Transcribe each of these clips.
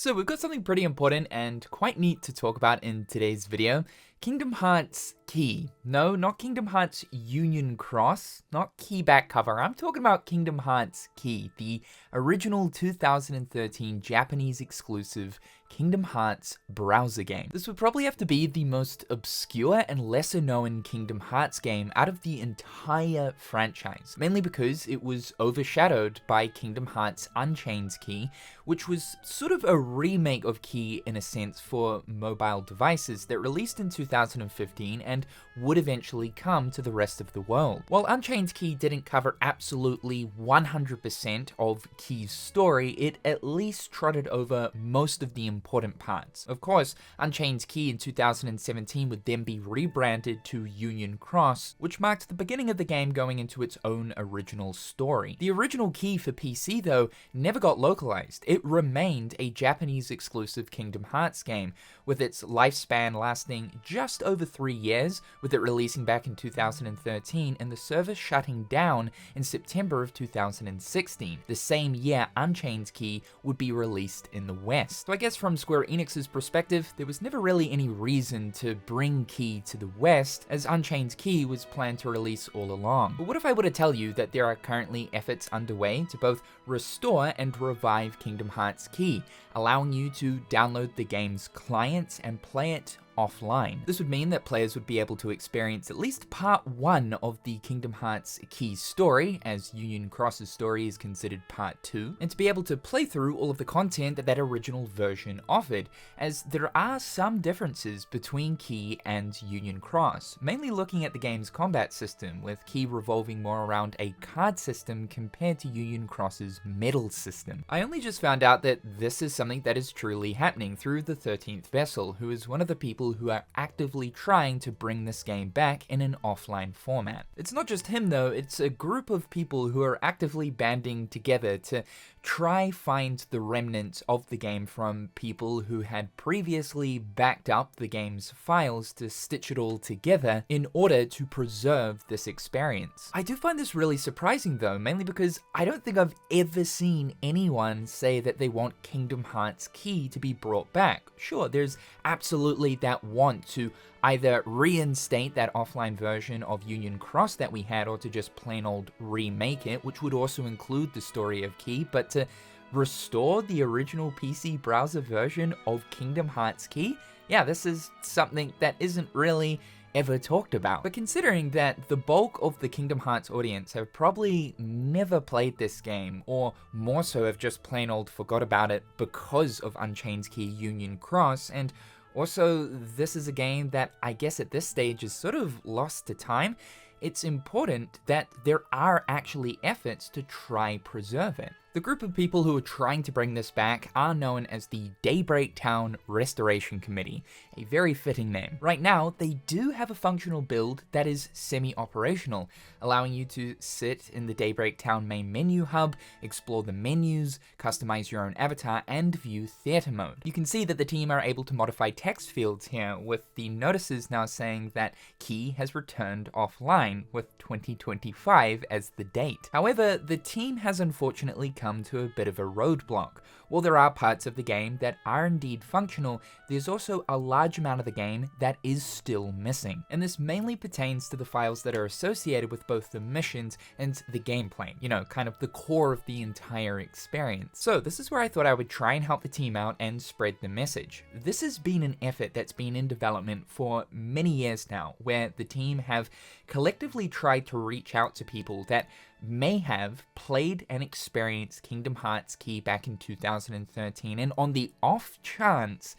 So we've got something pretty important and quite neat to talk about in today's video. Kingdom Hearts XChi. No, not Kingdom Hearts Union Cross, not key back cover. I'm talking about Kingdom Hearts XChi, the original 2013 Japanese exclusive Kingdom Hearts browser game. This would probably have to be the most obscure and lesser known Kingdom Hearts game out of the entire franchise, mainly because it was overshadowed by Kingdom Hearts Unchained XChi, which was sort of a remake of XChi in a sense for mobile devices that released in 2015 and would eventually come to the rest of the world. While Unchained XChi didn't cover absolutely 100% of XChi's story, it at least trotted over most of the important parts. Of course, Unchained XChi in 2017 would then be rebranded to Union Cross, which marked the beginning of the game going into its own original story. The original XChi for PC, though, never got localized. It remained a Japanese exclusive Kingdom Hearts game, with its lifespan lasting just over 3 years, with it releasing back in 2013 and the service shutting down in September of 2016, the same year Unchained XChi would be released in the West. So I guess from Square Enix's perspective, there was never really any reason to bring XChi to the West, as Unchained XChi was planned to release all along. But what if I were to tell you that there are currently efforts underway to both restore and revive Kingdom Hearts XChi, allowing you to download the game's clients and play it offline. This would mean that players would be able to experience at least part 1 of the Kingdom Hearts XChi story, as Union Cross's story is considered part 2, and to be able to play through all of the content that original version offered, as there are some differences between XChi and Union Cross, mainly looking at the game's combat system, with XChi revolving more around a card system compared to Union Cross's medal system. I only just found out that this is something that is truly happening through the 13th Vessel, who is one of the people who are actively trying to bring this game back in an offline format. It's not just him though, it's a group of people who are actively banding together to try find the remnants of the game from people who had previously backed up the game's files to stitch it all together in order to preserve this experience. I do find this really surprising though, mainly because I don't think I've ever seen anyone say that they want Kingdom Hearts XChi to be brought back. Sure, there's absolutely that want to either reinstate that offline version of Union Cross that we had, or to just plain old remake it, which would also include the story of XChi, but to restore the original PC browser version of Kingdom Hearts XChi? Yeah, this is something that isn't really ever talked about. But considering that the bulk of the Kingdom Hearts audience have probably never played this game, or more so have just plain old forgot about it because of Unchained XChi Union Cross, and also this is a game that I guess at this stage is sort of lost to time, it's important that there are actually efforts to try preserve it. The group of people who are trying to bring this back are known as the Daybreak Town Restoration Committee, a very fitting name. Right now, they do have a functional build that is semi-operational, allowing you to sit in the Daybreak Town main menu hub, explore the menus, customize your own avatar, and view theater mode. You can see that the team are able to modify text fields here, with the notices now saying that XChi has returned offline, with 2025 as the date. However, the team has unfortunately come to a bit of a roadblock. While there are parts of the game that are indeed functional, there's also a large amount of the game that is still missing. And this mainly pertains to the files that are associated with both the missions and the gameplay, you know, kind of the core of the entire experience. So this is where I thought I would try and help the team out and spread the message. This has been an effort that's been in development for many years now, where the team have collectively tried to reach out to people that may have played and experienced Kingdom Hearts XChi back in 2013, and on the off chance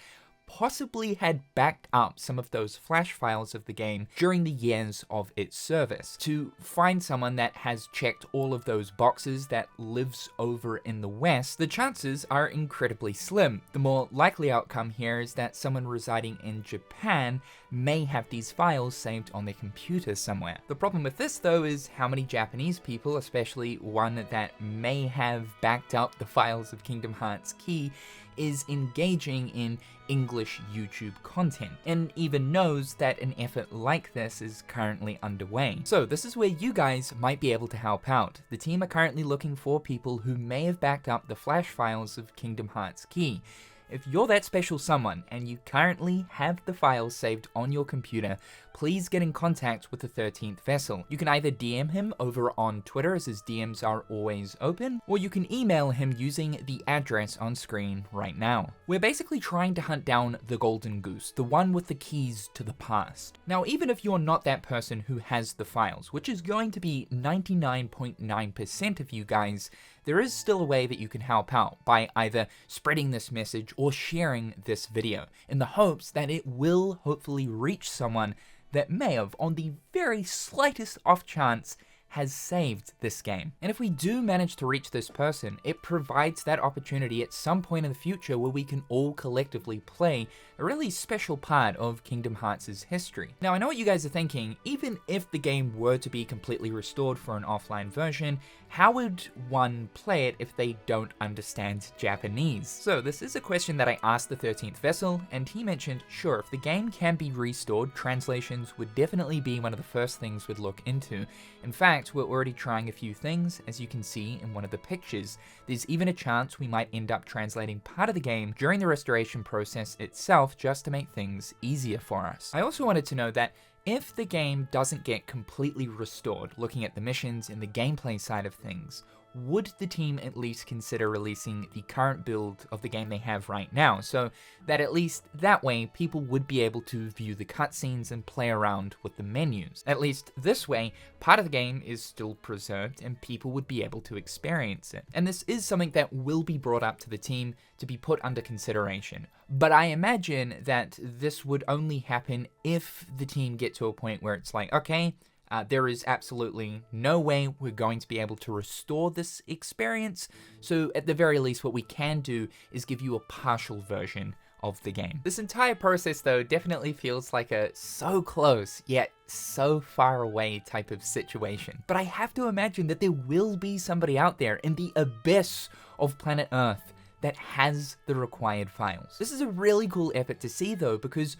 possibly had backed up some of those flash files of the game during the years of its service, to find someone that has checked all of those boxes that lives over in the West. The chances are incredibly slim. The more likely outcome here is that someone residing in Japan may have these files saved on their computer somewhere. The problem with this though is how many Japanese people, especially one that may have backed up the files of Kingdom Hearts XChi, is engaging in English YouTube content, and even knows that an effort like this is currently underway. So this is where you guys might be able to help out. The team are currently looking for people who may have backed up the flash files of Kingdom Hearts XChi. if you're that special someone and you currently have the files saved on your computer, please get in contact with the 13th Vessel. You can either DM him over on Twitter, as his DMs are always open, or you can email him using the address on screen right now. We're basically trying to hunt down the Golden Goose, the one with the keys to the past. Now, even if you're not that person who has the files, which is going to be 99.9% of you guys, there is still a way that you can help out by either spreading this message or sharing this video, in the hopes that it will hopefully reach someone that may have, on the very slightest off chance, has saved this game. And if we do manage to reach this person, it provides that opportunity at some point in the future where we can all collectively play a really special part of Kingdom Hearts' history. Now, I know what you guys are thinking, even if the game were to be completely restored for an offline version, how would one play it if they don't understand Japanese? So this is a question that I asked the 13th Vessel, and he mentioned, sure, if the game can be restored, translations would definitely be one of the first things we'd look into. In fact, we're already trying a few things, as you can see in one of the pictures. There's even a chance we might end up translating part of the game during the restoration process itself, just to make things easier for us. I also wanted to know that if the game doesn't get completely restored, looking at the missions and the gameplay side of things, would the team at least consider releasing the current build of the game they have right now, so that at least that way people would be able to view the cutscenes and play around with the menus. At least this way, part of the game is still preserved and people would be able to experience it. And this is something that will be brought up to the team to be put under consideration. But I imagine that this would only happen if the team get to a point where it's like, okay, there is absolutely no way we're going to be able to restore this experience, so at the very least what we can do is give you a partial version of the game. This entire process though definitely feels like a so close yet so far away type of situation. But I have to imagine that there will be somebody out there in the abyss of planet Earth that has the required files. This is a really cool effort to see though, because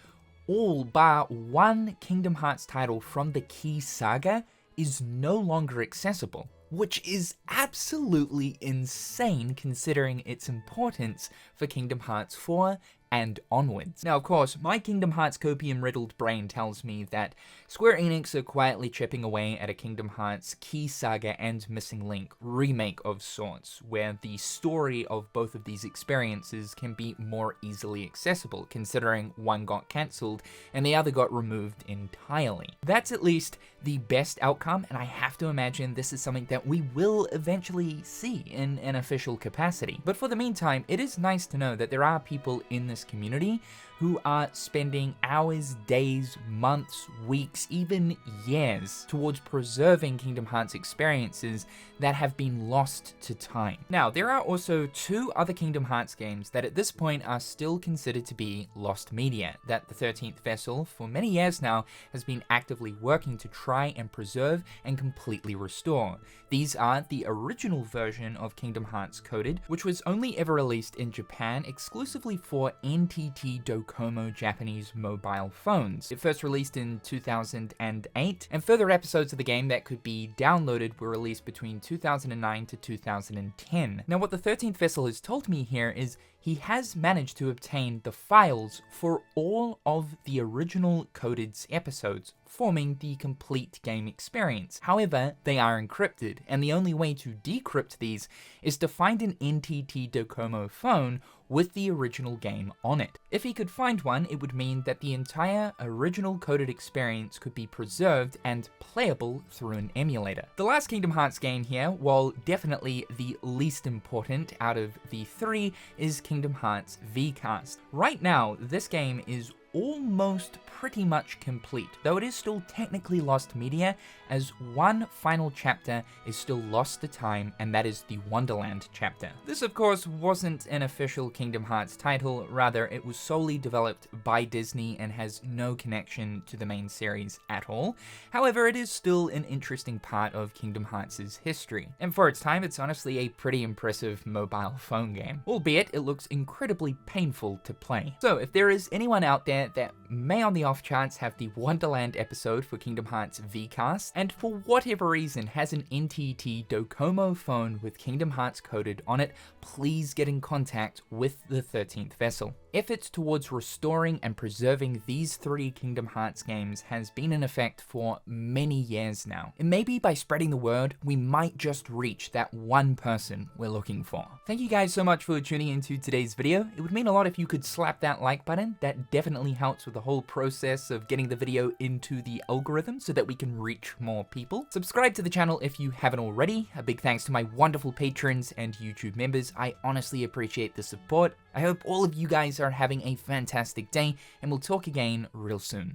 all bar one Kingdom Hearts title from the Key Saga is no longer accessible, which is absolutely insane considering its importance for Kingdom Hearts 4 and onwards. Now, of course, my Kingdom Hearts copium-riddled brain tells me that Square Enix are quietly chipping away at a Kingdom Hearts Key Saga and Missing Link remake of sorts, where the story of both of these experiences can be more easily accessible, considering one got cancelled and the other got removed entirely. That's at least the best outcome, and I have to imagine this is something that we will eventually see in an official capacity. But for the meantime, it is nice to know that there are people in this community who are spending hours, days, months, weeks, even years towards preserving Kingdom Hearts experiences that have been lost to time. Now, there are also two other Kingdom Hearts games that at this point are still considered to be lost media, that the 13th Vessel for many years now has been actively working to try and preserve and completely restore. These are the original version of Kingdom Hearts Coded, which was only ever released in Japan exclusively for NTT Docomo Japanese mobile phones. It first released in 2008, and further episodes of the game that could be downloaded were released between 2009 to 2010. Now, what the 13th Vessel has told me here is he has managed to obtain the files for all of the original Coded's episodes, forming the complete game experience. However, they are encrypted, and the only way to decrypt these is to find an NTT Docomo phone with the original game on it. If he could find one, it would mean that the entire original Coded experience could be preserved and playable through an emulator. The last Kingdom Hearts game here, while definitely the least important out of the three, is Kingdom Hearts VCast. Right now, this game is almost pretty much complete, though it is still technically lost media, as one final chapter is still lost to time, and that is the Wonderland chapter. This of course wasn't an official Kingdom Hearts title, rather it was solely developed by Disney and has no connection to the main series at all. However, it is still an interesting part of Kingdom Hearts' history, and for its time it's honestly a pretty impressive mobile phone game, albeit it looks incredibly painful to play. So if there is anyone out there that may on the off chance have the Wonderland episode for Kingdom Hearts VCast, and for whatever reason has an NTT Docomo phone with Kingdom Hearts coded on it, please get in contact with the 13th Vessel. Efforts towards restoring and preserving these 3 Kingdom Hearts games has been in effect for many years now, and maybe by spreading the word, we might just reach that one person we're looking for. Thank you guys so much for tuning into today's video. It would mean a lot if you could slap that like button. That definitely helps with the whole process of getting the video into the algorithm so that we can reach more people. Subscribe to the channel if you haven't already. A big thanks to my wonderful patrons and YouTube members. I honestly appreciate the support. I hope all of you guys are having a fantastic day, and we'll talk again real soon.